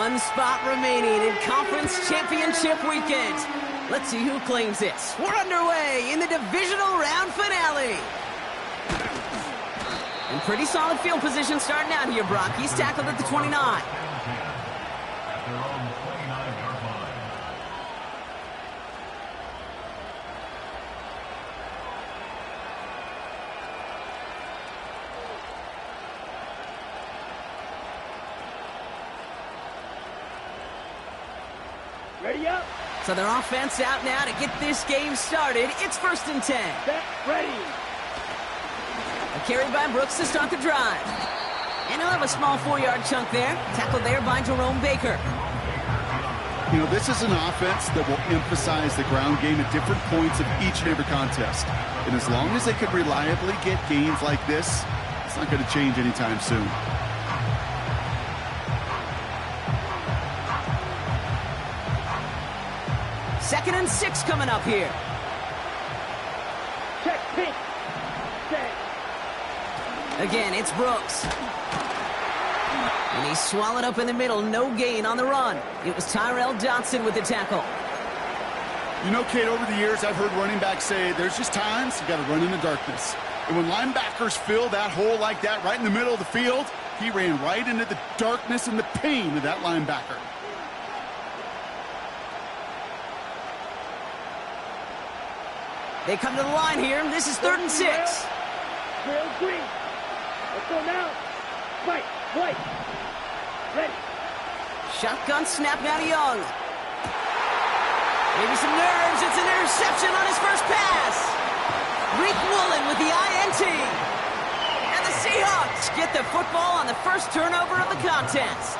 One spot remaining in Conference Championship Weekend. Let's see who claims it. We're underway in the divisional round finale. And pretty solid field position starting out here, Brock. He's tackled at the 29. Ready up. So their offense out now to get this game started. It's 1st and 10. Set, ready. A carry by Brooks to start the drive. And he'll have a small 4-yard chunk there. Tackled there by Jerome Baker. You know, this is an offense that will emphasize the ground game at different points of each and every contest. And as long as they can reliably get gains like this, it's not going to change anytime soon. Second and 6 coming up here. Check, pink. Set. Again, it's Brooks. And he's swallowed up in the middle. No gain on the run. It was Tyrell Dotson with the tackle. You know, Kate, over the years, I've heard running backs say there's just times you got to run in the darkness. And when linebackers fill that hole like that right in the middle of the field, he ran right into the darkness and the pain of that linebacker. They come to the line here. This is 3rd and 6. Trail green. Let's go now. Fight, white. Ready. Shotgun snap now to Young. Maybe some nerves. It's an interception on his first pass. Reek Woolen with the INT. And the Seahawks get the football on the first turnover of the contest.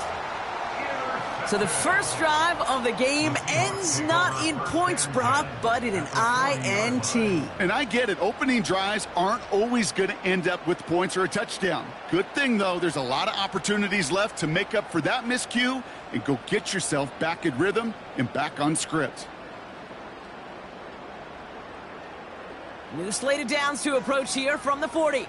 So the first drive of the game ends not in points, Brock, but in an INT. And I get it. Opening drives aren't always going to end up with points or a touchdown. Good thing, though, there's a lot of opportunities left to make up for that miscue and go get yourself back in rhythm and back on script. New slate of downs to approach here from the 40.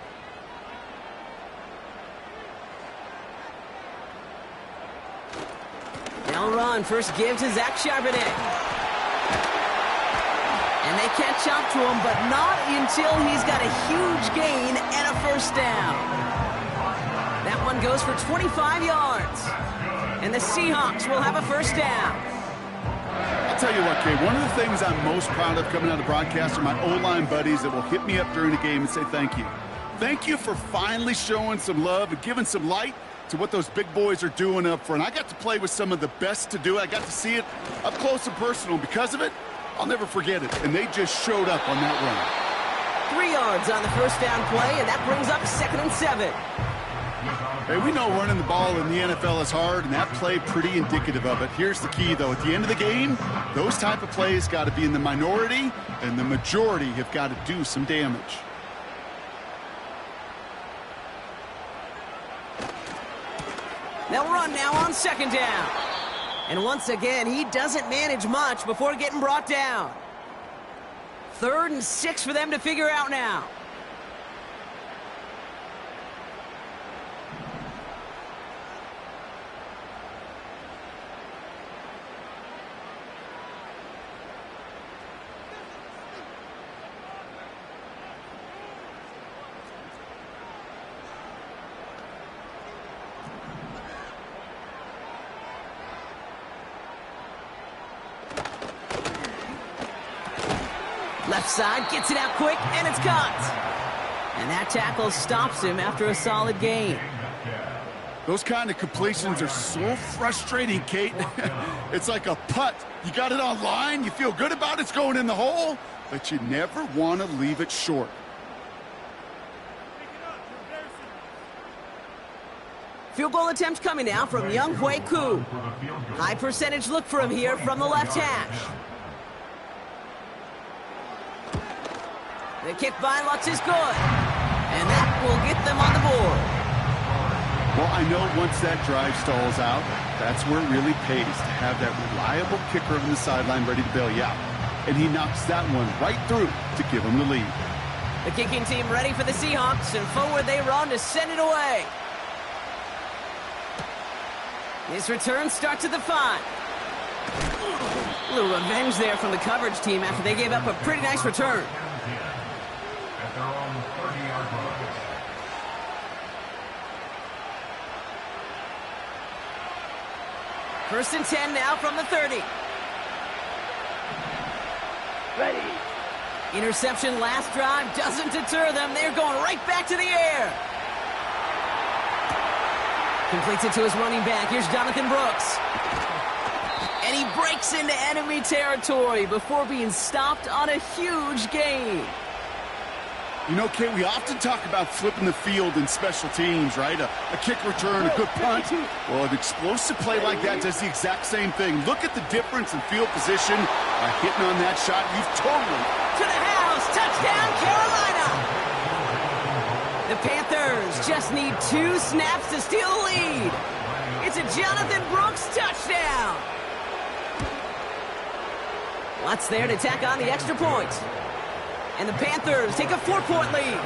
Now run. First give to Zach Charbonnet. And they catch up to him, but not until he's got a huge gain and a first down. That one goes for 25 yards. And the Seahawks will have a first down. I'll tell you what, Kay, one of the things I'm most proud of coming out of the broadcast are my O-line buddies that will hit me up during the game and say thank you. Thank you for finally showing some love and giving some light to what those big boys are doing up front. I got to play with some of the best to do it. I got to see it up close and personal. Because of it, I'll never forget it. And they just showed up on that run. 3 yards on the first down play, and that brings up 2nd and 7. Hey, we know running the ball in the NFL is hard, and that play pretty indicative of it. Here's the key, though. At the end of the game, those type of plays got to be in the minority, and the majority have got to do some damage. They'll run now on 2nd down. And once again, he doesn't manage much before getting brought down. 3rd and 6 for them to figure out now. Left side, gets it out quick, and it's caught. And that tackle stops him after a solid gain. Those kind of completions are so frustrating, Kate. It's like a putt. You got it on line, you feel good about it's going in the hole, but you never want to leave it short. Field goal attempt coming now from Young Hui Koo. High percentage look for him here from the left hash. The kick by Lutz is good. And that will get them on the board. Well, I know once that drive stalls out, that's where it really pays to have that reliable kicker on the sideline ready to bail you out. And he knocks that one right through to give him the lead. The kicking team ready for the Seahawks, and forward they run to send it away. His return starts at the 5. A little revenge there from the coverage team after they gave up a pretty nice return. At their own 30-yard line. First and 10 now from the 30. Ready. Interception last drive doesn't deter them. They're going right back to the air. Completes it to his running back. Here's Jonathan Brooks. And he breaks into enemy territory before being stopped on a huge gain. You know, Kate, we often talk about flipping the field in special teams, right? A kick return, a good punt. Well, an explosive play like that does the exact same thing. Look at the difference in field position by hitting on that shot. You've totally... To the house! Touchdown, Carolina! The Panthers just need 2 snaps to steal the lead. It's a Jonathan Brooks touchdown. What's there to tack on the extra point? And the Panthers take a 4-point lead.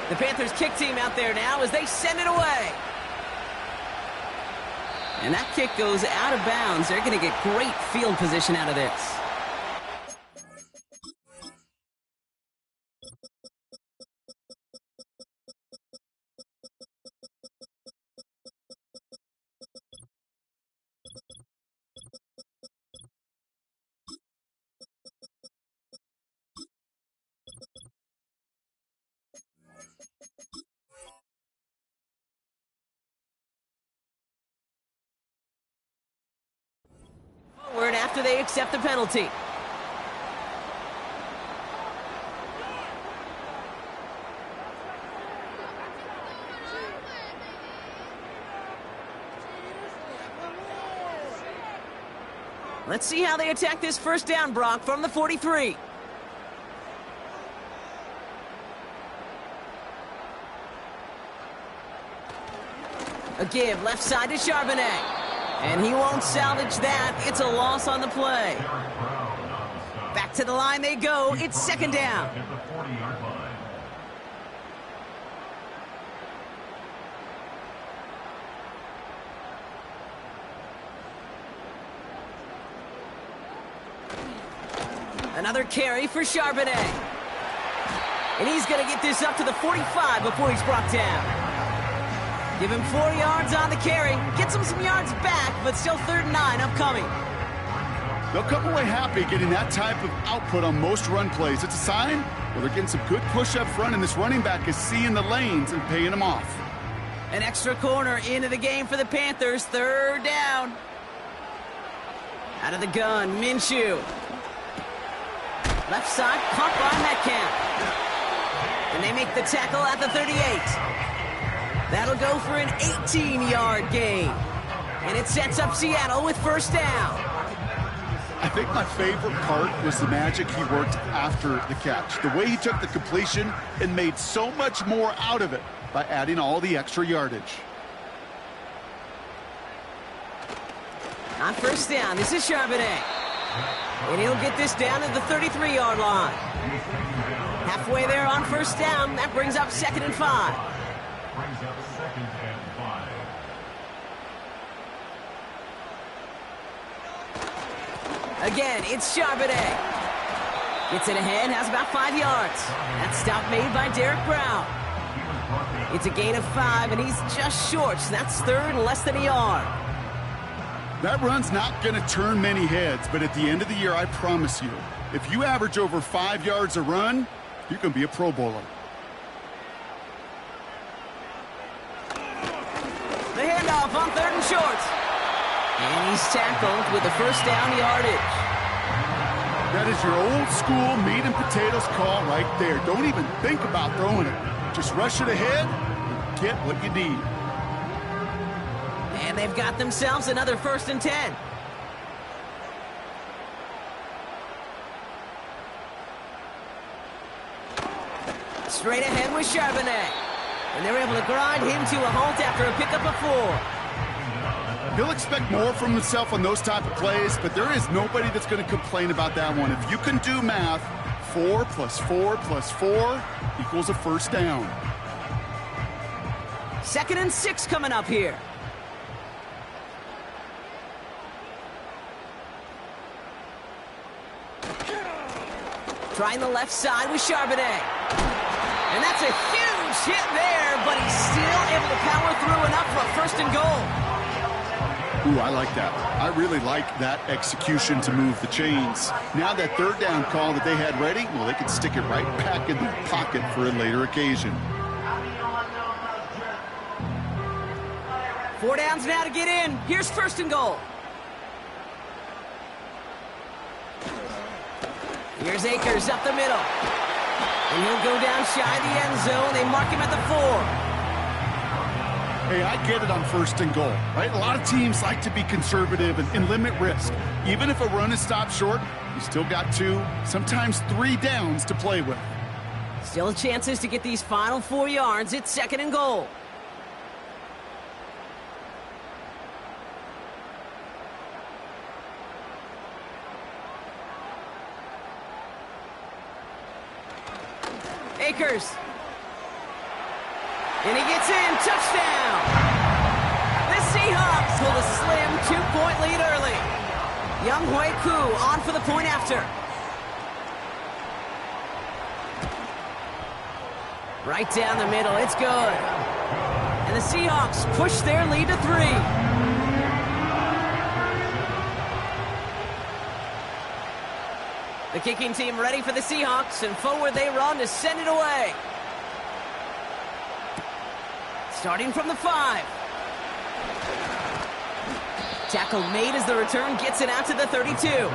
The Panthers kick team out there now as they send it away. And that kick goes out of bounds. They're going to get great field position out of this. Forward after they accept the penalty. Let's see how they attack this first down, Brock, from the 43. A give left side to Charbonnet. And he won't salvage that. It's a loss on the play. Back to the line they go. It's second down. At the 40-yard line. Another carry for Charbonnet. And he's going to get this up to the 45 before he's brought down. Give him 4 yards on the carry. Gets him some yards back, but still 3rd and 9 upcoming. They'll come away happy getting that type of output on most run plays. It's a sign where they're getting some good push up front, and this running back is seeing the lanes and paying them off. An extra corner into the game for the Panthers. 3rd down. Out of the gun, Minshew. Left side, caught by Metcalf. And they make the tackle at the 38. That'll go for an 18-yard gain. And it sets up Seattle with first down. I think my favorite part was the magic he worked after the catch. The way he took the completion and made so much more out of it by adding all the extra yardage. On first down, this is Charbonnet. And he'll get this down to the 33-yard line. Halfway there on first down, that brings up 2nd and 5. Brings up 2nd and 5. Again, it's Charbonnet. Gets it ahead, has about 5 yards. That stop made by Derek Brown. It's a gain of 5, and he's just short, so that's 3rd and less than a yard. That run's not going to turn many heads, but at the end of the year, I promise you, if you average over 5 yards a run, you're going to be a Pro Bowler. The handoff on 3rd and short. And he's tackled with the first down yardage. That is your old school meat and potatoes call right there. Don't even think about throwing it. Just rush it ahead and get what you need. And they've got themselves another 1st and 10. Straight ahead with Charbonnet. And they're able to grind him to a halt after a pickup of 4. He'll expect more from himself on those type of plays, but there is nobody that's going to complain about that one. If you can do math, 4 plus 4 plus 4 equals a first down. 2nd and 6 coming up here. Trying the left side with Charbonnet. And that's a huge hit there, but he's still able to power through enough for a 1st and goal. Ooh, I like that. I really like that execution to move the chains. Now that 3rd down call that they had ready, well, they could stick it right back in their pocket for a later occasion. 4 downs now to get in. Here's 1st and goal. Here's Akers up the middle. And he'll go down shy of the end zone. They mark him at the 4. Hey, I get it on 1st and goal, right? A lot of teams like to be conservative and limit risk. Even if a run is stopped short, you still got 2, sometimes 3 downs to play with. Still chances to get these final 4 yards. It's 2nd and goal. Akers. And he gets in. Touchdown. The Seahawks hold a slim 2-point lead early. Young Hui Koo on for the point after. Right down the middle. It's good. And the Seahawks push their lead to 3. The kicking team ready for the Seahawks, and forward they run to send it away. Starting from the 5. Tackle made as the return gets it out to the 32.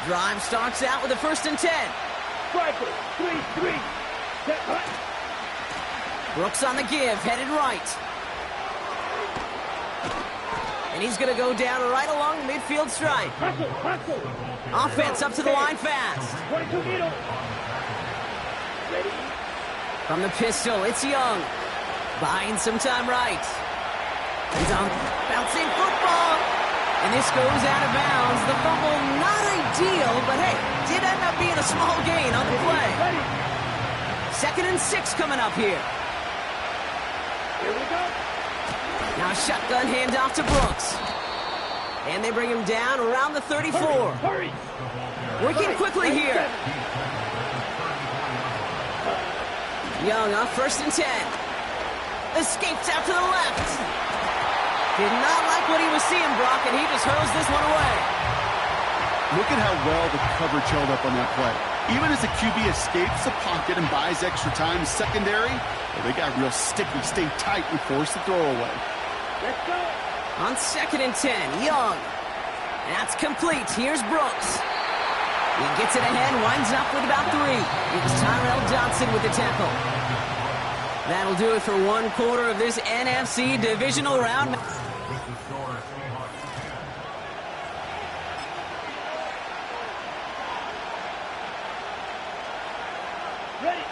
Drive starts out with a 1st and 10. Striker, 3-3. Set hut. Brooks on the give, headed right. And he's going to go down right along the midfield stripe. Hustle. Offense up to the line fast. 22 middle. Ready. From the pistol, it's Young. Buying some time right. He's on bouncing football. And this goes out of bounds. The fumble not ideal, but hey, did end up being a small gain on the play. 2nd and 6 coming up here. Here we go. Now a shotgun handoff to Brooks. And they bring him down around the 34. Hurry. Working quickly here. Young on 1st and 10. Escapes out to the left. Did not like what he was seeing, Brock, and he just hurls this one away. Look at how well the coverage held up on that play. Even as the QB escapes the pocket and buys extra time in secondary, well, they got real sticky, stay tight, and force the throw away. Let's go. On 2nd and 10, Young. That's complete. Here's Brooks. He gets it ahead, winds up with about 3. It was Tyrell Johnson with the tackle. That'll do it for 1 quarter of this NFC divisional round. Ready.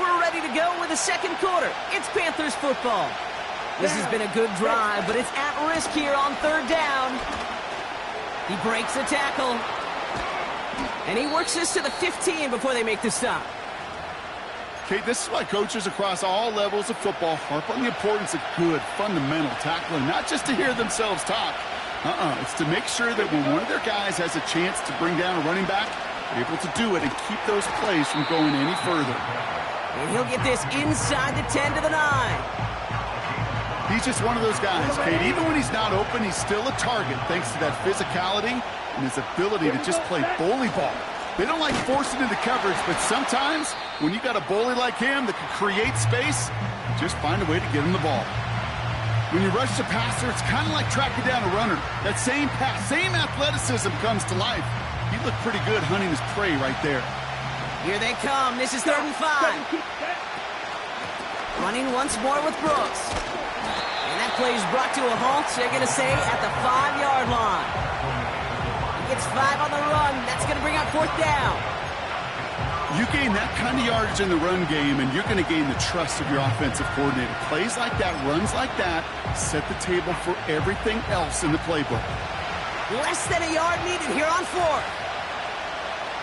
We're ready to go with the 2nd quarter. It's Panthers football. This has been a good drive, but it's at risk here on 3rd down. He breaks the tackle. And he works this to the 15 before they make the stop. Okay, this is why coaches across all levels of football harp on the importance of good, fundamental tackling, not just to hear themselves talk. It's to make sure that when one of their guys has a chance to bring down a running back, they're able to do it and keep those plays from going any further. And he'll get this inside the 10 to the 9. He's just one of those guys, Kate. Even when he's not open, he's still a target thanks to that physicality and his ability to just play bully ball. They don't like forcing into coverage, but sometimes when you got a bully like him that can create space, just find a way to get him the ball. When you rush the passer, it's kind of like tracking down a runner. That same pass, same athleticism comes to life. He looked pretty good hunting his prey right there. Here they come. This is 3rd and 5. Running once more with Brooks. And that play is brought to a halt, they're going to say, at the 5-yard line. He gets 5 on the run. That's going to bring up 4th down. You gain that kind of yardage in the run game, and you're going to gain the trust of your offensive coordinator. Plays like that, runs like that, set the table for everything else in the playbook. Less than a yard needed here on 4th.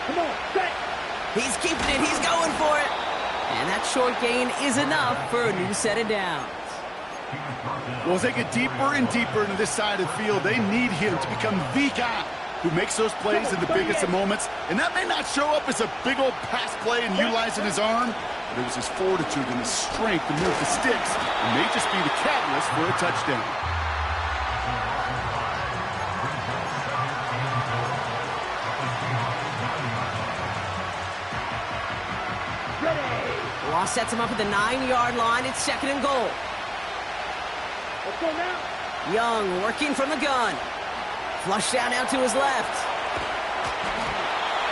Come on, set. He's keeping it. He's going for it. And that short gain is enough for a new set of downs. Well, as they get deeper and deeper into this side of the field, they need him to become the guy who makes those plays in the biggest of moments. And that may not show up as a big old pass play and utilizing his arm, but it was his fortitude and his strength to move the sticks. It may just be the catalyst for a touchdown. Law sets him up at the 9-yard line. It's 2nd and goal. Let's go now. Young working from the gun. Flush down out to his left.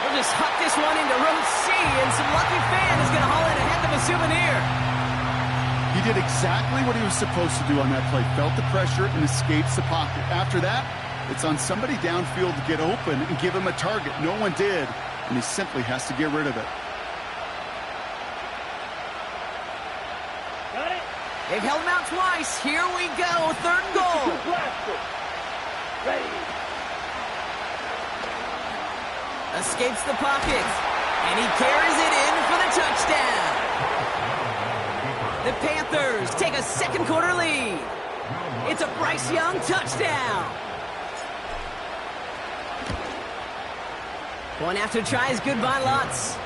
He'll just huck this one into row C, and some lucky fan is going to haul in a heck of a souvenir. He did exactly what he was supposed to do on that play. Felt the pressure and escapes the pocket. After that, it's on somebody downfield to get open and give him a target. No one did, and he simply has to get rid of it. Got it. They've held him out twice. Here we go. 3rd and goal. Blaster. Ready. Escapes the pocket. And he carries it in for the touchdown. The Panthers take a 2nd quarter lead. It's a Bryce Young touchdown. Going after tries good by Lutz.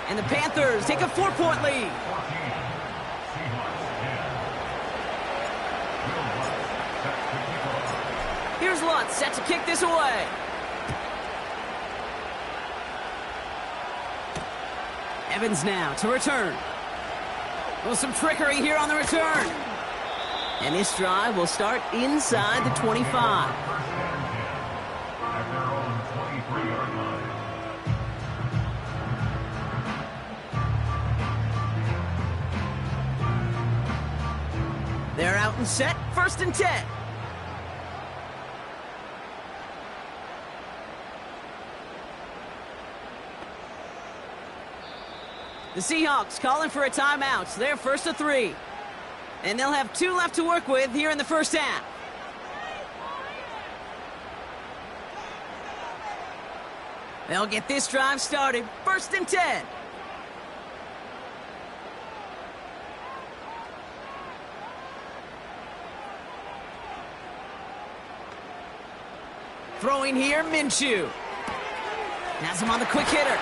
And the Panthers take a 4-point lead. Here's Lutz set to kick this away. Evans now to return. Well, some trickery here on the return. And this drive will start inside the 25. They're out and set. 1st and 10. The Seahawks calling for a timeout. So they're 1st and 3. And they'll have 2 left to work with here in the 1st half. They'll get this drive started. 1st and 10. Throwing here, Minshew. Has him on the quick hitter.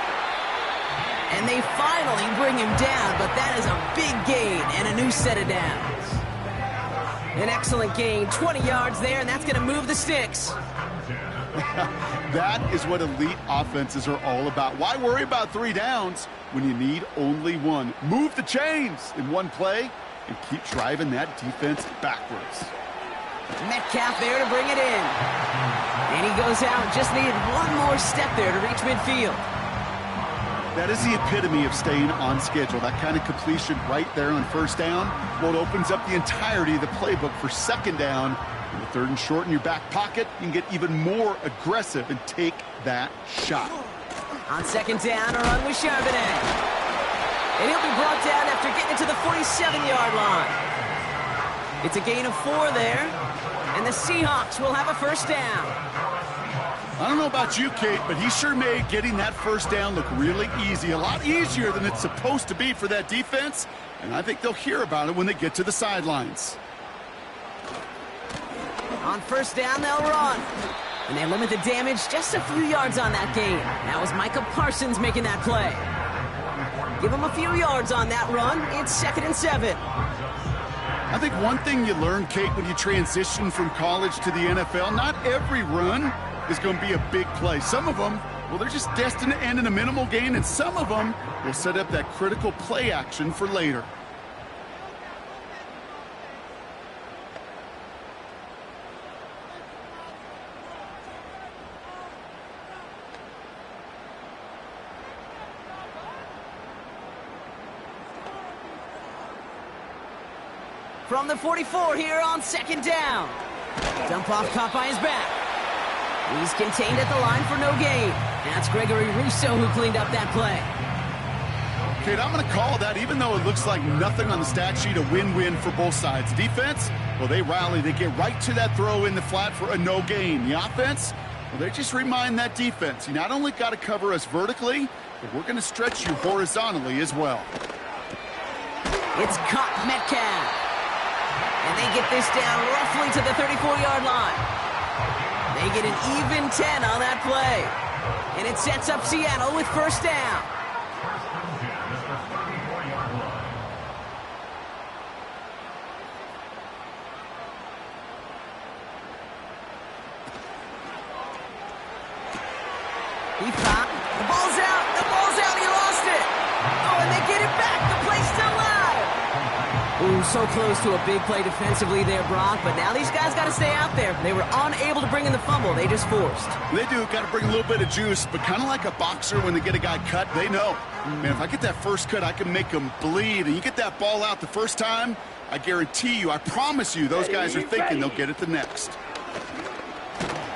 And they finally bring him down, but that is a big gain and a new set of downs. An excellent gain, 20 yards there, and that's going to move the sticks. That is what elite offenses are all about. Why worry about 3 downs when you need only 1? Move the chains in one play and keep driving that defense backwards. Metcalf there to bring it in. And he goes out, just needed 1 more step there to reach midfield. That is the epitome of staying on schedule. That kind of completion right there on 1st down. Well, it opens up the entirety of the playbook for 2nd down. In the 3rd and short in your back pocket, you can get even more aggressive and take that shot. On 2nd down, a run with Charbonnet. And he'll be brought down after getting it to the 47-yard line. It's a gain of 4 there. And the Seahawks will have a 1st down. I don't know about you, Kate, but he sure made getting that 1st down look really easy. A lot easier than it's supposed to be for that defense. And I think they'll hear about it when they get to the sidelines. On 1st down, they'll run. And they limit the damage just a few yards on that gain. That was Micah Parsons making that play. Give him a few yards on that run. It's 2nd and 7. I think one thing you learn, Kate, when you transition from college to the NFL, not every run is going to be a big play. Some of them, well, they're just destined to end in a minimal gain, and some of them will set up that critical play action for later. From the 44 here on 2nd down. Dump off caught by his back. He's contained at the line for no gain. That's Gregory Rousseau who cleaned up that play. Kate, I'm going to call that, even though it looks like nothing on the stat sheet, a win-win for both sides. Defense, well, they rally. They get right to that throw in the flat for a no gain. The offense, well, they just remind that defense, you not only got to cover us vertically, but we're going to stretch you horizontally as well. It's caught Metcalf. And they get this down roughly to the 34-yard line. They get an even 10 on that play. And it sets up Seattle with first down. He found. The ball's out. The ball's out. He lost it. Oh, and they get it back. The play's still alive. Ooh, so close to a big play defensively there, Brock. But now these guys got to stay out there. They were unable to bring in the fumble. They just forced. They do. Got to bring a little bit of juice. But kind of like a boxer when they get a guy cut, they know. Man, if I get that first cut, I can make them bleed. And you get that ball out the first time, I guarantee you, I promise you, those guys are thinking they'll get it the next.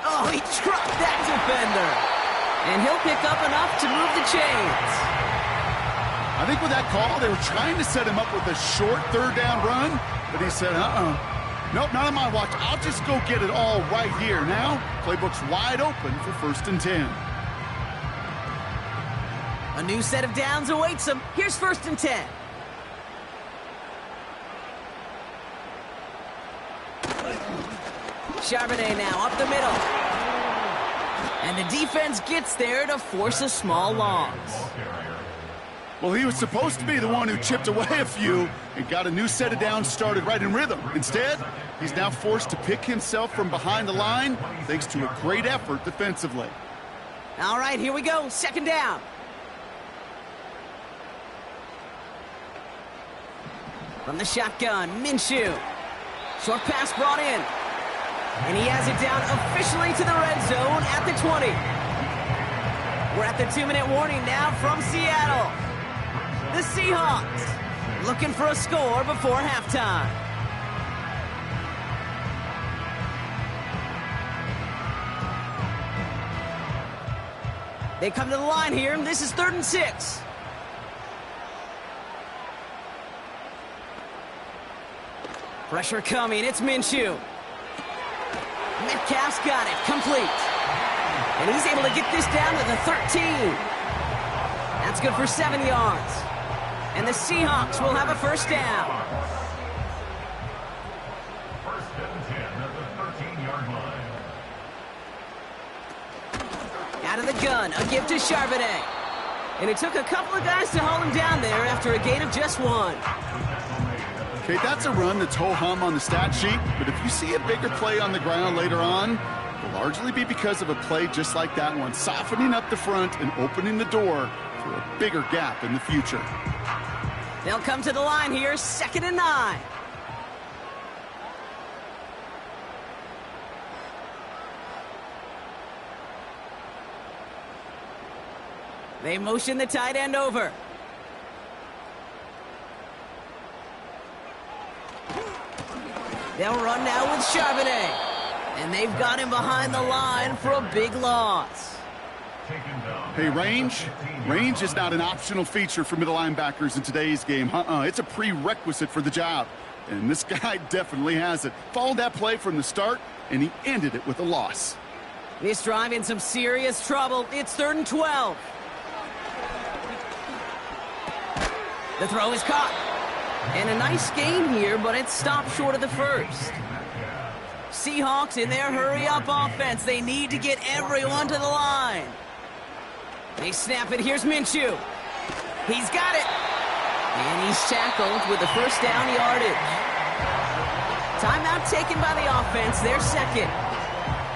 Oh, he trucked that defender. And he'll pick up enough to move the chains. I think with that call, they were trying to set him up with a short third down run, but he said, nope, not on my watch. I'll just go get it all right here. Now, playbook's wide open for 1st and 10. A new set of downs awaits him. Here's 1st and 10. Charbonnet now up the middle. And the defense gets there to force a small loss. Well, he was supposed to be the one who chipped away a few and got a new set of downs started right in rhythm. Instead, he's now forced to pick himself from behind the line thanks to a great effort defensively. All right, here we go. 2nd down. From the shotgun, Minshew. Short pass brought in. And he has it down officially to the red zone at the 20. We're at the 2-minute warning now from Seattle. The Seahawks looking for a score before halftime. They come to the line here, and this is 3rd and 6. Pressure coming, it's Minshew. Metcalf's got it, complete. And he's able to get this down to the 13. That's good for 7 yards. And the Seahawks will have a first down. 1st and 10 at the 13-yard line. Out of the gun, a give to Charbonnet. And it took a couple of guys to hold him down there after a gain of just 1. Okay, that's a run that's ho-hum on the stat sheet, but if you see a bigger play on the ground later on, it'll largely be because of a play just like that one, softening up the front and opening the door for a bigger gap in the future. They'll come to the line here, 2nd and 9. They motion the tight end over. They'll run now with Charbonnet. And they've got him behind the line for a big loss. Hey, range is not an optional feature for middle linebackers in today's game. It's a prerequisite for the job. And this guy definitely has it. Followed that play from the start, and he ended it with a loss. This drive in some serious trouble. It's 3rd and 12. The throw is caught. And a nice gain here, but it stopped short of the first. Seahawks in their hurry-up offense. They need to get everyone to the line. They snap it. Here's Minshew. He's got it. And he's tackled with the first down yardage. Timeout taken by the offense. They're second.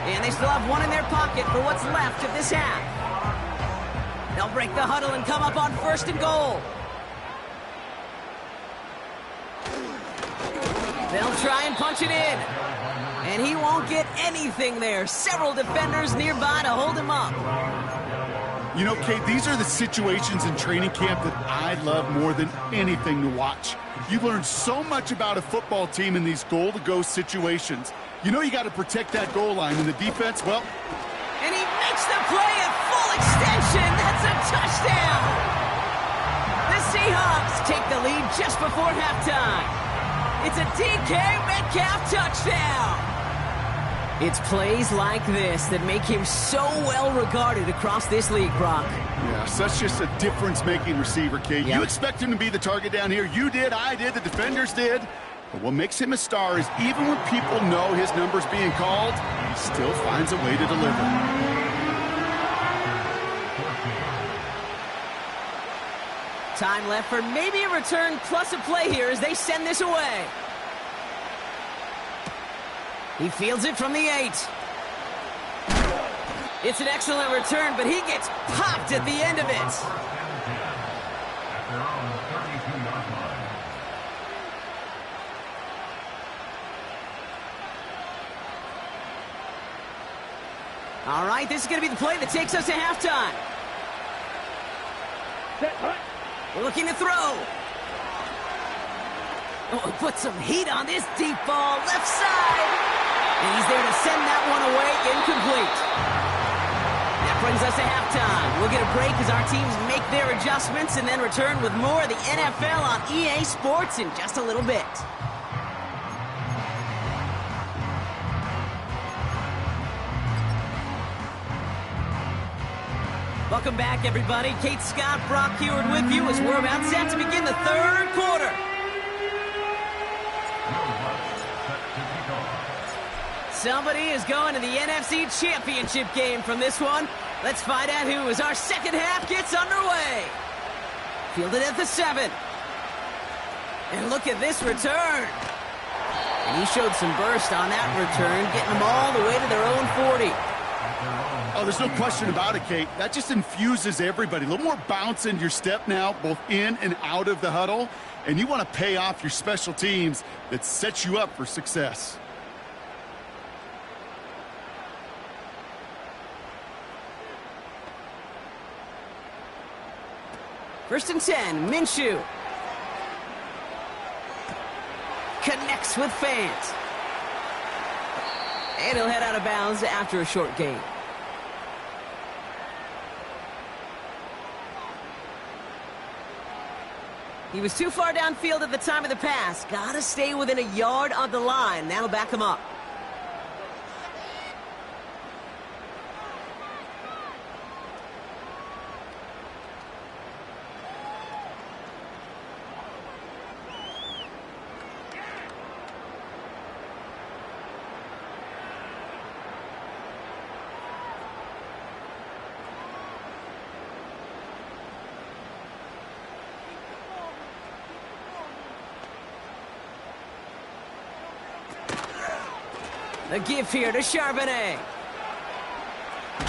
And they still have one in their pocket for what's left of this half. They'll break the huddle and come up on 1st and goal. They'll try and punch it in. And he won't get anything there. Several defenders nearby to hold him up. You know, Kate, these are the situations in training camp that I love more than anything to watch. You learn so much about a football team in these goal-to-go situations. You know you got to protect that goal line, and the defense, well... And he makes the play at full extension. That's a touchdown. The Seahawks take the lead just before halftime. It's a DK Metcalf touchdown. It's plays like this that make him so well regarded across this league, Brock. Yeah, such just a difference-making receiver, Kate. Yep. You expect him to be the target down here. You did, I did, the defenders did. But what makes him a star is even when people know his number's being called, he still finds a way to deliver. Time left for maybe a return plus a play here as they send this away. He fields it from the 8. It's an excellent return, but he gets popped at the end of it. All right, this is going to be the play that takes us to halftime. Set, hut. Looking to throw. Oh, put some heat on this deep ball, left side. And he's there to send that one away, incomplete. That brings us to halftime. We'll get a break as our teams make their adjustments and then return with more of the NFL on EA Sports in just a little bit. Welcome back, everybody. Kate Scott, Brock Heward with you as we're about set to begin the third quarter. Somebody is going to the NFC Championship game from this one. Let's find out who as our second half gets underway. Fielded at the 7. And look at this return. And he showed some burst on that return, getting them all the way to their own 40. Oh, there's no question about it, Kate. That just infuses everybody. A little more bounce in your step now, both in and out of the huddle. And you want to pay off your special teams that sets you up for success. First and 10, Minshew. Connects with fans. And he'll head out of bounds after a short gain. He was too far downfield at the time of the pass. Gotta stay within a yard of the line. That'll back him up. The give here to Charbonnet.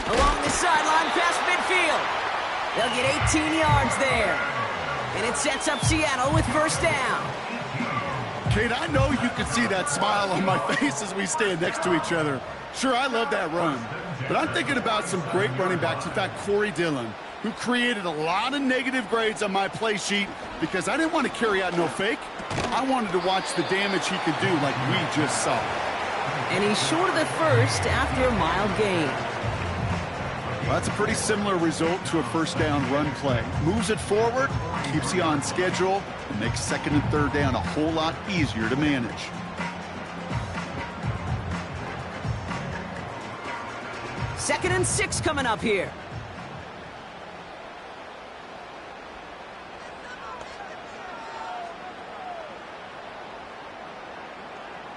Along the sideline past midfield. They'll get 18 yards there. And it sets up Seattle with first down. Kate, I know you can see that smile on my face as we stand next to each other. Sure, I love that run. But I'm thinking about some great running backs. In fact, Corey Dillon, who created a lot of negative grades on my play sheet because I didn't want to carry out no fake. I wanted to watch the damage he could do like we just saw. And he's short of the first after a mild gain. Well, that's a pretty similar result to a first down run play. Moves it forward, keeps you on schedule, and makes second and third down a whole lot easier to manage. Second and 6 coming up here.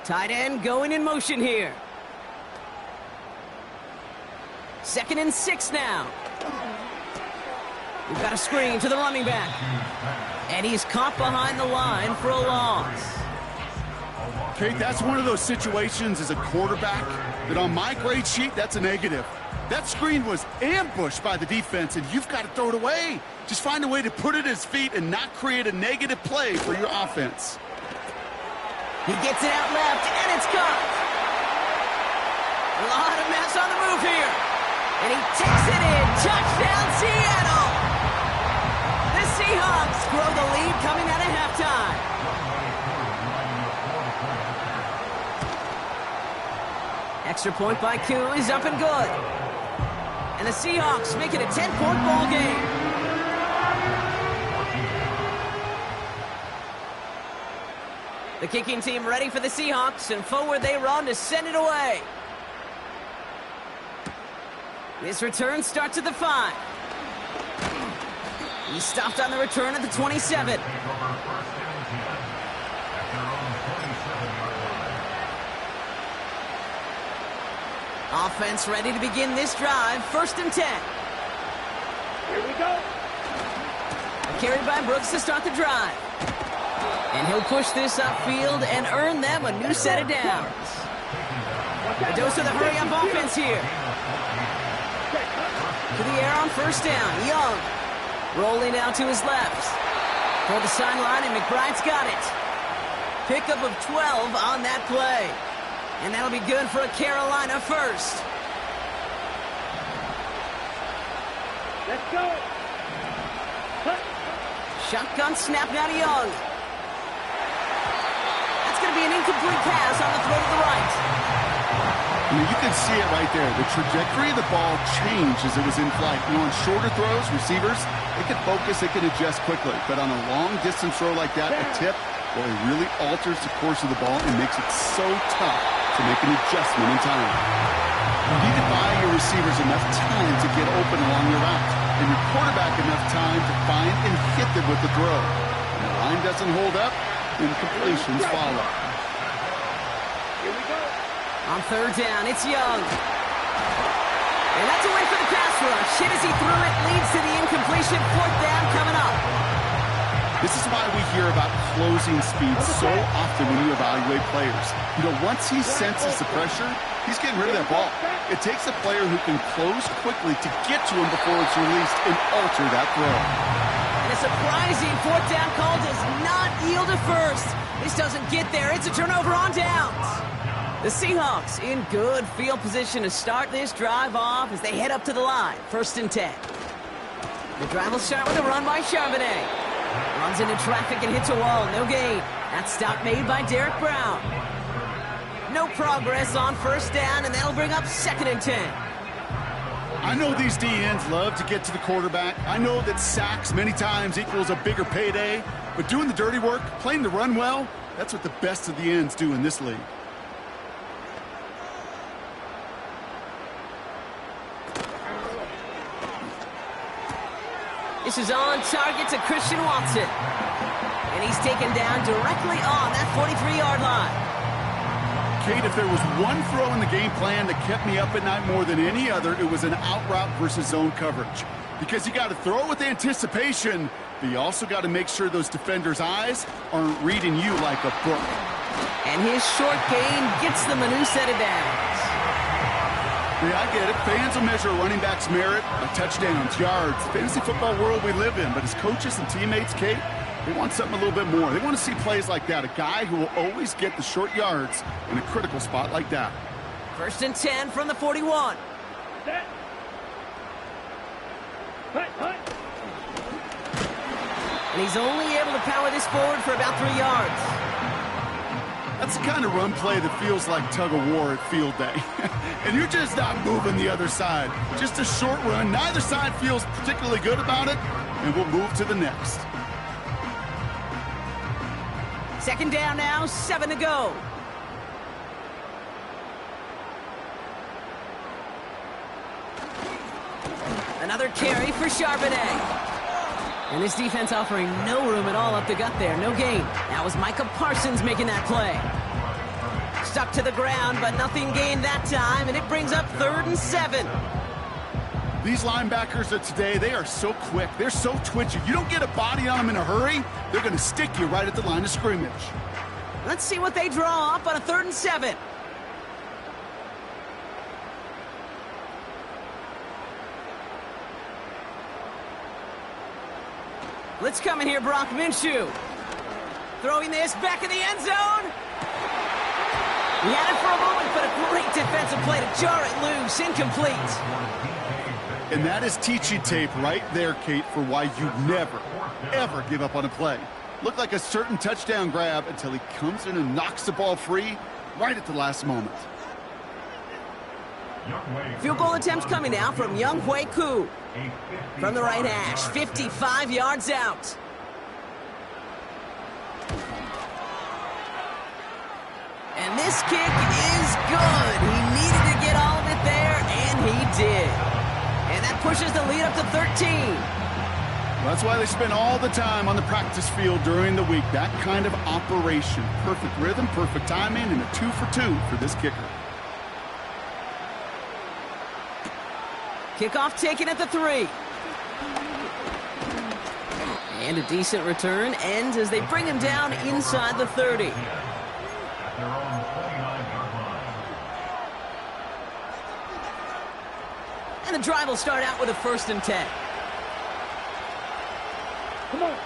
Tight end going in motion here. Second and 6 now. We've got a screen to the running back. And he's caught behind the line for a loss. Kate, that's one of those situations as a quarterback that on my grade sheet, that's a negative. That screen was ambushed by the defense, and you've got to throw it away. Just find a way to put it at his feet and not create a negative play for your offense. He gets it out left, and it's caught. A lot of mess on the move here. And he takes it in. Touchdown, Seattle. The Seahawks grow the lead coming out of halftime. Extra point by Koo is up and good. And the Seahawks make it a 10-point ball game. The kicking team ready for the Seahawks, and forward they run to send it away. This return starts at the 5. He stopped on the return at the 27. Offense ready to begin this drive. 1st and 10. Here we go. A carry by Brooks to start the drive. And he'll push this upfield and earn them a new set of downs. A dose of the hurry-up offense here. To the air on 1st down. Young. Rolling out to his left. For the sideline, and McBride's got it. Pickup of 12 on that play. And that'll be good for a Carolina first. Let's go. Cut. Shotgun snap now to Young. That's going to be an incomplete pass on the throw to the right. I mean, you can see it right there. The trajectory of the ball changed as it was in flight. You know, on shorter throws, receivers, they can focus, they can adjust quickly. But on a long-distance throw like that, a tip, well, it really alters the course of the ball and makes it so tough to make an adjustment in time. You need to buy your receivers enough time to get open along your route, and your quarterback enough time to find and hit them with the throw. When the line doesn't hold up, then completions follow. Here we go. On 3rd down, it's Young. And that's away for the pass rush. Hit as he threw it, leads to the incompletion. 4th down coming up. This is why we hear about closing speed so often when you evaluate players. You know, once he senses the pressure, he's getting rid of that ball. It takes a player who can close quickly to get to him before it's released and alter that throw. And a surprising 4th down call does not yield a first. This doesn't get there. It's a turnover on downs. The Seahawks in good field position to start this drive off as they head up to the line. 1st and 10. The drive will start with a run by Charbonnet. Runs into traffic and hits a wall. No gain. That stop made by Derek Brown. No progress on 1st down, and that'll bring up 2nd and 10. I know these DNs love to get to the quarterback. I know that sacks many times equals a bigger payday. But doing the dirty work, playing the run well, that's what the best of the ends do in this league. This is on target to Christian Watson. And he's taken down directly on that 43-yard line. Kate, if there was one throw in the game plan that kept me up at night more than any other, it was an out route versus zone coverage. Because you got to throw with anticipation, but you also got to make sure those defenders' eyes aren't reading you like a book. And his short gain gets them a new set of downs. Yeah, I get it. Fans will measure a running back's merit by touchdowns, yards, fantasy football world we live in. But as coaches and teammates, Kate, they want something a little bit more. They want to see plays like that. A guy who will always get the short yards in a critical spot like that. 1st and 10 from the 41. Set. Cut, cut. And he's only able to power this forward for about 3 yards. That's the kind of run play that feels like tug-of-war at field day. And you're just not moving the other side. Just a short run. Neither side feels particularly good about it, and we'll move to the next. 2nd down now, 7 to go. Another carry for Charbonnet. And this defense offering no room at all up the gut there. No gain. That was Micah Parsons making that play. Stuck to the ground, but nothing gained that time, and it brings up 3rd and 7. These linebackers of today, they are so quick. They're so twitchy. You don't get a body on them in a hurry, they're going to stick you right at the line of scrimmage. Let's see what they draw up on a 3rd and 7. Blitz coming here, Brock Minshew. Throwing this back in the end zone. He had it for a moment, but a great defensive play to jar it loose. Incomplete. And that is teaching tape right there, Kate, for why you never, ever give up on a play. Looked like a certain touchdown grab until he comes in and knocks the ball free right at the last moment. Field goal attempts coming now from Young Hui Koo. From the right hash, 55 yards out. And this kick is good. He needed to get all of it there, and he did. And that pushes the lead up to 13. That's why they spend all the time on the practice field during the week. That kind of operation. Perfect rhythm, perfect timing, and a 2 for 2 for this kicker. Kickoff taken at the 3. And a decent return ends as they bring him down inside the 30. At their own 29-yard line. And the drive will start out with a 1st and 10. Come on.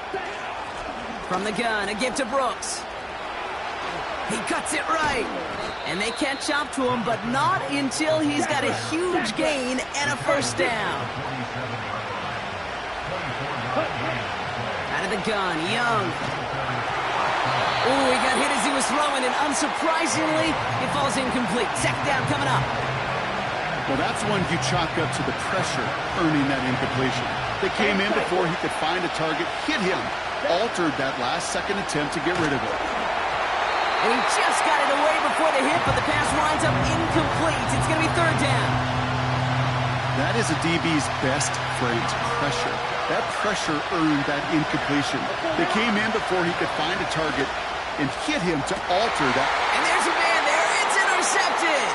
From the gun, a give to Brooks. He cuts it right. And they catch up to him, but not until he's got a huge gain and a 1st down. Out of the gun, Young. Oh, he got hit as he was throwing, and unsurprisingly, it falls incomplete. 2nd down coming up. Well, that's one you chalk up to the pressure earning that incompletion. They came in before he could find a target, hit him, altered that last-second attempt to get rid of it. And he just got it away before the hit, but the pass winds up incomplete. It's going to be 3rd down. That is a DB's best friend, pressure. That pressure earned that incompletion. They came in before he could find a target and hit him to alter that. And there's a man there. It's intercepted.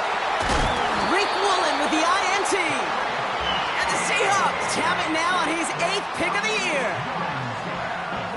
Reek Woolen with the INT. And the Seahawks have it now on his 8th pick of the year.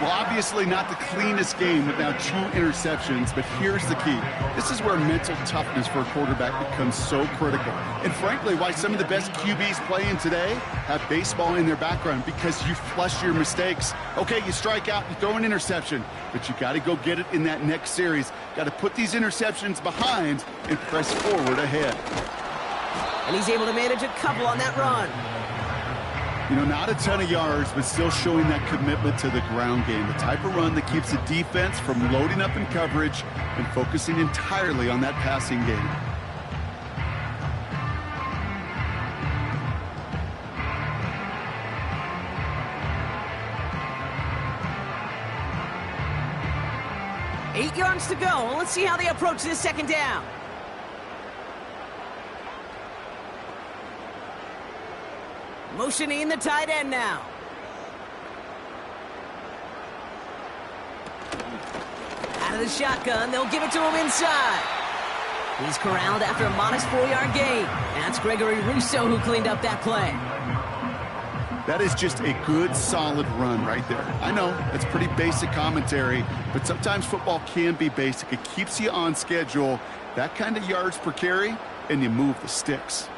Well, obviously not the cleanest game without 2 interceptions, but here's the key. This is where mental toughness for a quarterback becomes so critical. And frankly, why some of the best QBs playing today have baseball in their background, because you flush your mistakes. Okay, you strike out, you throw an interception, but you got to go get it in that next series. Got to put these interceptions behind and press forward ahead. And he's able to manage a couple on that run. You know, not a ton of yards, but still showing that commitment to the ground game. The type of run that keeps the defense from loading up in coverage and focusing entirely on that passing game. Eight yards to go. Let's see how they approach this 2nd down. Motioning the tight end now. Out of the shotgun, they'll give it to him inside. He's corralled after a modest 4-yard gain. That's Gregory Rousseau who cleaned up that play. That is just a good, solid run right there. I know, that's pretty basic commentary, but sometimes football can be basic. It keeps you on schedule, that kind of yards per carry, and you move the sticks.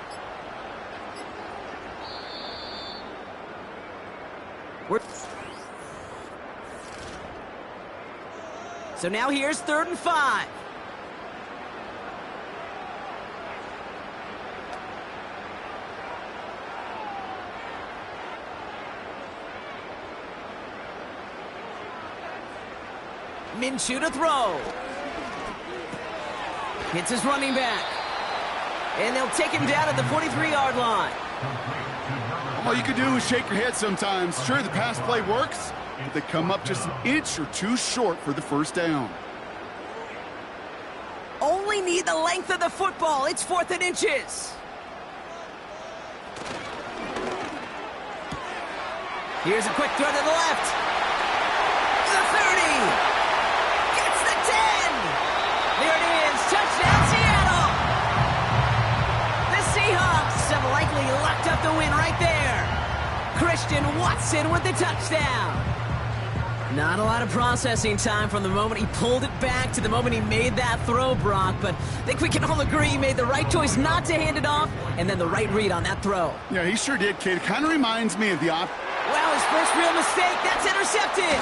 So now here's 3rd and 5. Minshew to throw. Hits his running back. And they'll take him down at the 43-yard line. All you can do is shake your head sometimes. Sure, the pass play works, but they come up just an inch or two short for the 1st down. Only need the length of the football. It's 4th and inches. Here's a quick throw to the left. The 30. Gets the 10. There it is. Touchdown, Seattle. The Seahawks have likely locked up the win right there. Christian Watson with the touchdown. Not a lot of processing time from the moment he pulled it back to the moment he made that throw, Brock, but I think we can all agree he made the right choice not to hand it off, and then the right read on that throw. Yeah, he sure did, kid. It kind of reminds me of the Well, his first real mistake, that's intercepted.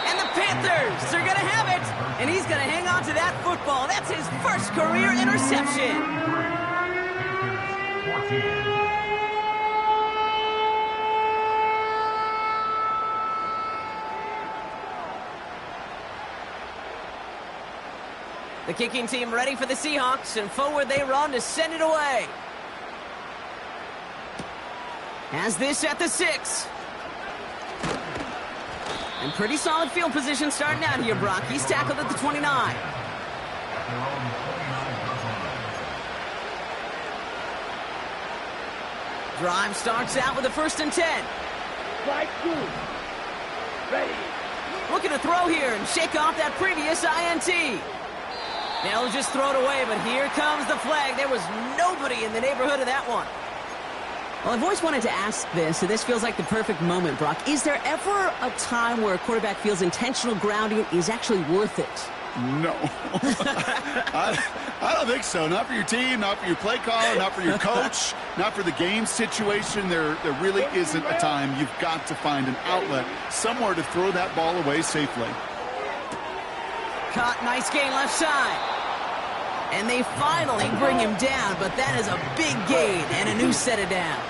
And the Panthers are going to have it, and he's going to hang on to that football. That's his first career interception. 14. The kicking team ready for the Seahawks, and forward they run to send it away. Has this at the 6. And pretty solid field position starting out here, Brock. He's tackled at the 29. at their own 29-yard line. Drive starts out with a 1st and 10. Slide through. Ready. Looking to throw here and shake off that previous INT. They'll just throw it away, but here comes the flag. There was nobody in the neighborhood of that one. Well, I've always wanted to ask this, and this feels like the perfect moment, Brock. Is there ever a time where a quarterback feels intentional grounding is actually worth it? No. I don't think so. Not for your team, not for your play caller, not for your coach, not for the game situation. There really isn't a time. You've got to find an outlet, somewhere to throw that ball away safely. Caught, nice gain left side. And they finally bring him down, but that is a big gain and a new set of downs.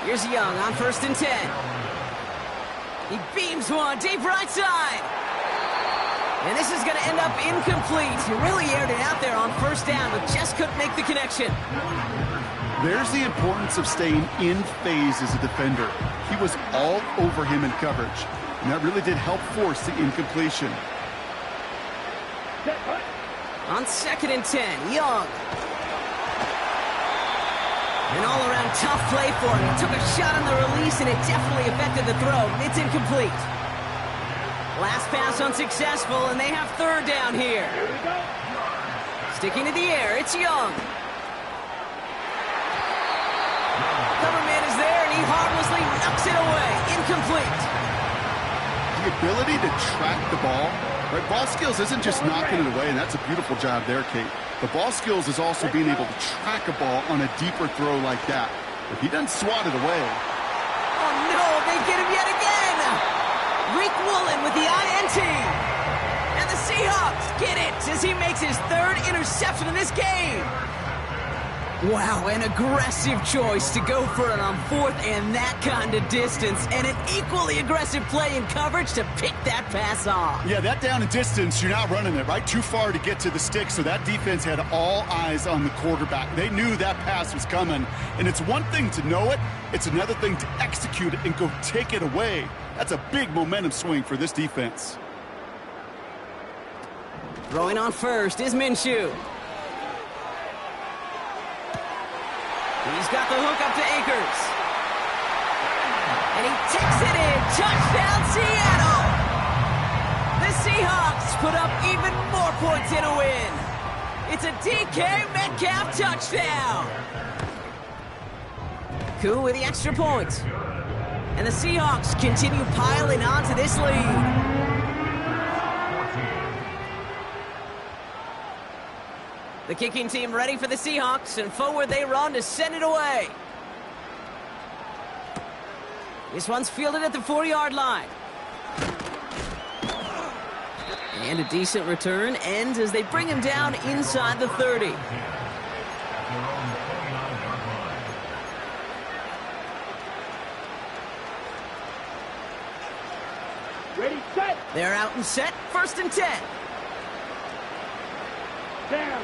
Here's Young on 1st and 10. He beams one deep right side. And this is going to end up incomplete. He really aired it out there on 1st down, but just couldn't make the connection. There's the importance of staying in phase as a defender. He was all over him in coverage, and that really did help force the incompletion. On 2nd and 10, Young. An all-around tough play for him. He took a shot on the release, and it definitely affected the throw. It's incomplete. Last pass unsuccessful, and they have 3rd down here. Sticking to the air, it's Young. Cover man is there, and he harmlessly knocks it away. Incomplete. The ability to track the ball, right? Ball skills isn't just knocking it away, and that's a beautiful job there, Kate. The ball skills is also being able to track a ball on a deeper throw like that. If he doesn't swat it away. Oh, no, they get him yet again. Rick Woolen with the INT. And the Seahawks get it as he makes his 3rd interception in this game. Wow, an aggressive choice to go for it on 4th and that kind of distance. And an equally aggressive play in coverage to pick that pass off. Yeah, that down and distance, you're not running it, right? Too far to get to the stick, so that defense had all eyes on the quarterback. They knew that pass was coming. And it's one thing to know it, it's another thing to execute it and go take it away. That's a big momentum swing for this defense. Throwing on 1st is Minshew. He's got the hook up to Akers. And he takes it in. Touchdown, Seattle! The Seahawks put up even more points in a win. It's a DK Metcalf touchdown. Koo with the extra point. And the Seahawks continue piling on to this lead. The kicking team ready for the Seahawks, and forward they run to send it away. This one's fielded at the 4-yard line. And a decent return ends as they bring him down inside the 30. Ready, set. They're out and set, 1st and 10. Down.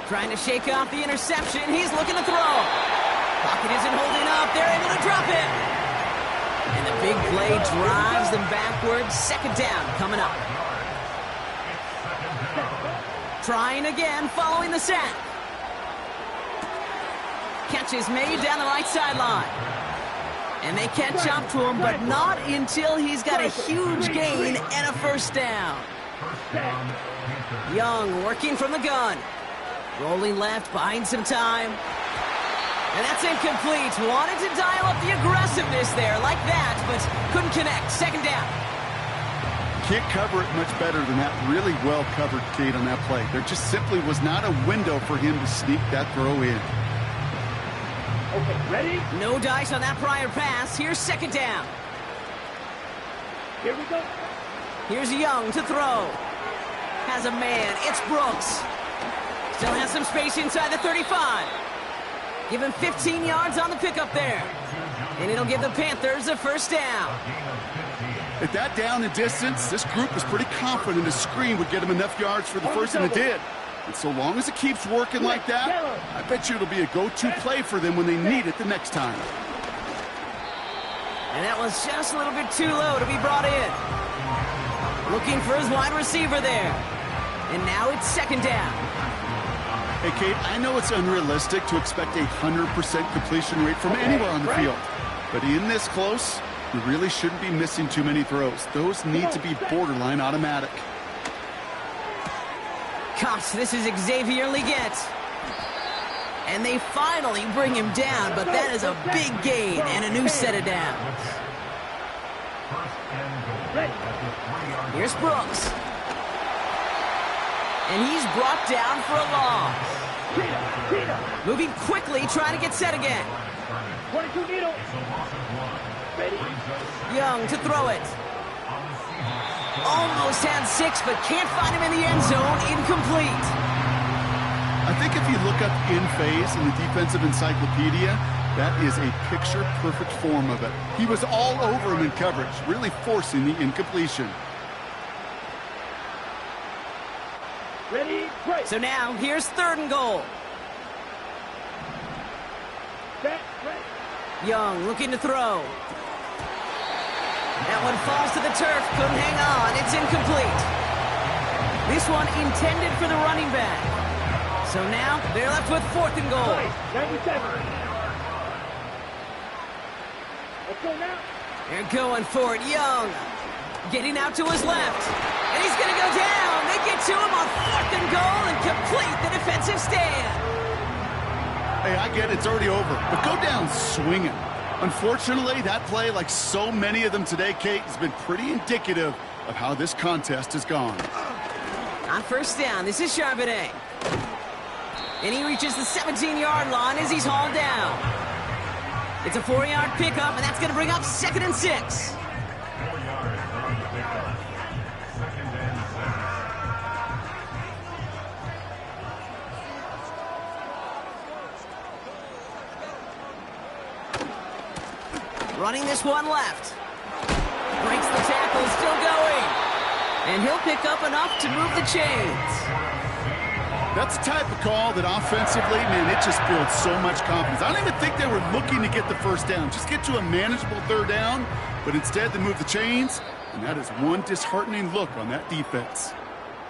Trying to shake off the interception. He's looking to throw. Pocket isn't holding up. They're able to drop it. And the big play drives them backwards. 2nd down coming up. Trying again following the sack. Catch is made down the right sideline. And they catch up to him, but not until he's got a huge gain and a 1st down. Young working from the gun. Rolling left, buying some time. And that's incomplete. Wanted to dial up the aggressiveness there like that, but couldn't connect. 2nd down. Can't cover it much better than that. Really well covered, Kate, on that play. There just simply was not a window for him to sneak that throw in. Okay, ready? No dice on that prior pass. Here's 2nd down. Here we go. Here's Young to throw. Has a man. It's Brooks. Still has some space inside the 35. Give him 15 yards on the pickup there. And it'll give the Panthers a 1st down. At that down and distance, this group was pretty confident a screen would get him enough yards for the 1st, and it did. And so long as it keeps working like that, I bet you it'll be a go-to play for them when they need it the next time. And that was just a little bit too low to be brought in. Looking for his wide receiver there. And now it's second down. Hey, Kate, I know it's unrealistic to expect a 100% completion rate from anywhere on the field. But in this close, you really shouldn't be missing too many throws. Those need to be borderline automatic. Gosh, this is Xavier Leggett. And they finally bring him down, but that is a big gain and a new set of downs. Here's Brooks. And he's brought down for a loss. Moving quickly, trying to get set again. 22 needle. Ready. Young to throw it. Almost had 6, but can't find him in the end zone. Incomplete. I think if you look up in phase in the defensive encyclopedia, that is a picture-perfect form of it. He was all over him in coverage, really forcing the incompletion. Ready, break. So now, here's 3rd and goal. Set, ready. Young looking to throw. That one falls to the turf. Couldn't hang on. It's incomplete. This one intended for the running back. So now, they're left with 4th and goal. 97. Let's go now. They're going for it. Young getting out to his left. And he's going to go down. They get to him on 4th and goal and complete the defensive stand. Hey, I get it. It's already over. But go down swinging. Unfortunately, that play, like so many of them today, Kate, has been pretty indicative of how this contest has gone. On 1st down, this is Charbonnet. And he reaches the 17-yard line as he's hauled down. It's a 4-yard pickup, and that's going to bring up 2nd and 6. Running this one left. Breaks the tackle, still going. And he'll pick up enough to move the chains. That's the type of call that offensively, man, it just builds so much confidence. I don't even think they were looking to get the 1st down. Just get to a manageable 3rd down, but instead they move the chains, and that is one disheartening look on that defense.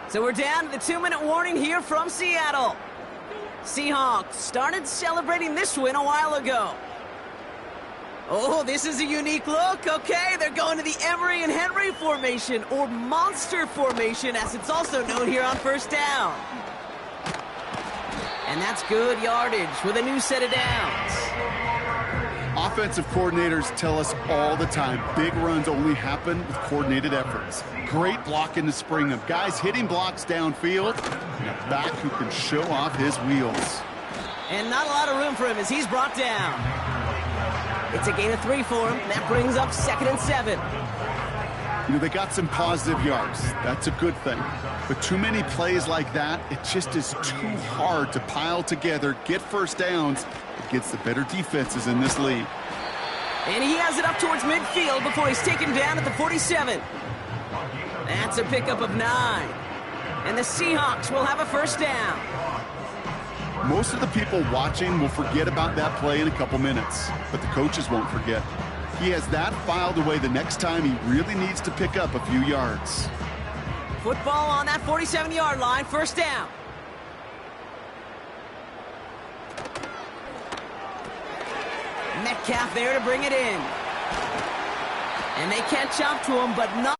So we're down to the 2-minute warning here from Seattle. Seahawks started celebrating this win a while ago. Oh, this is a unique look. Okay, they're going to the Emery and Henry formation, or monster formation, as it's also known here on 1st down. And that's good yardage with a new set of downs. Offensive coordinators tell us all the time, big runs only happen with coordinated efforts. Great blocking to spring them. Guys hitting blocks downfield, and a back who can show off his wheels. And not a lot of room for him as he's brought down. It's a gain of 3 for him. That brings up 2nd and 7. You know, they got some positive yards. That's a good thing. But too many plays like that, it just is too hard to pile together, get 1st downs against the better defenses in this league. And he has it up towards midfield before he's taken down at the 47. That's a pickup of 9. And the Seahawks will have a 1st down. Most of the people watching will forget about that play in a couple minutes, but the coaches won't forget. He has that filed away the next time he really needs to pick up a few yards. Football on that 47-yard line, 1st down. Metcalf there to bring it in. And they catch up to him, but not